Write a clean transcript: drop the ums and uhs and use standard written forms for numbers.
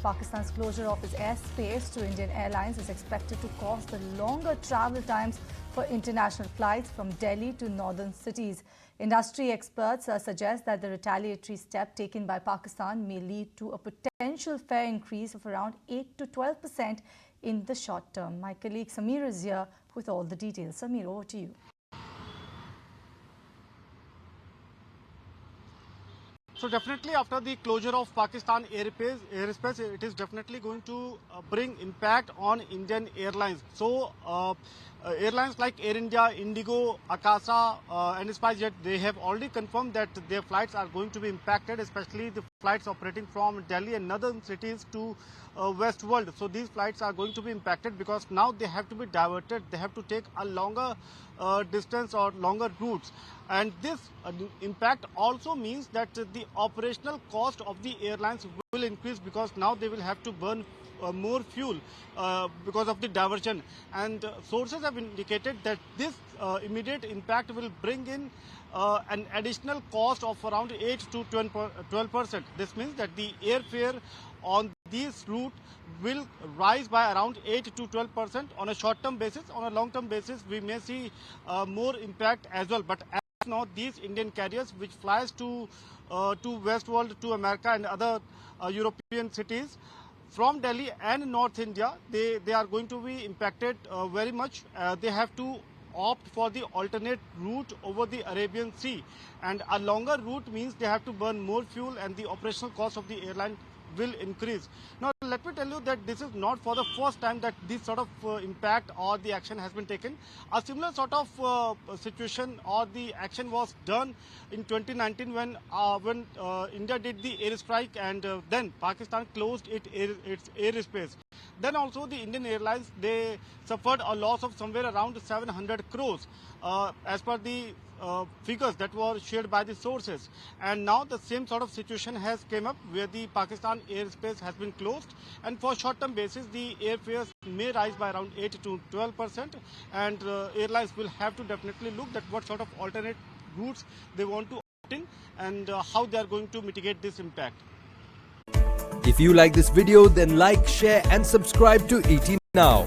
Pakistan's closure of its airspace to Indian Airlines is expected to cause the longer travel times for international flights from Delhi to northern cities. Industry experts suggest that the retaliatory step taken by Pakistan may lead to a potential fare increase of around 8 to 12% in the short term. My colleague Samir is here with all the details. Samir, over to you. So definitely after the closure of Pakistan airspace, it is definitely going to bring impact on Indian airlines. So airlines like Air India, Indigo, Akasa and SpiceJet, they have already confirmed that their flights are going to be impacted, especially the flights operating from Delhi and northern cities to West World. So these flights are going to be impacted because now they have to be diverted. They have to take a longer distance or longer routes. And this impact also means that the operational cost of the airlines will increase because now they will have to burn more fuel because of the diversion. And sources have indicated that this immediate impact will bring in an additional cost of around 8 to 12%. This means that the airfare on this route will rise by around 8 to 12% on a short-term basis. On a long-term basis, we may see more impact as well. But as now, these Indian carriers which flies to West World, to America and other European cities from Delhi and North India, they are going to be impacted very much. They have to opt for the alternate route over the Arabian Sea, and a longer route means they have to burn more fuel and the operational cost of the airline will increase. Now let me tell you that this is not for the first time that this sort of impact or the action has been taken. A similar sort of situation or the action was done in 2019 when India did the airstrike and then Pakistan closed its airspace. Then also the Indian Airlines, they suffered a loss of somewhere around 700 crores as per the figures that were shared by the sources. And now the same sort of situation has came up where the Pakistan airspace has been closed, and for short-term basis the airfares may rise by around 8 to 12%, and airlines will have to definitely look at what sort of alternate routes they want to opt in and how they are going to mitigate this impact. If you like this video, then like, share and subscribe to ET Now.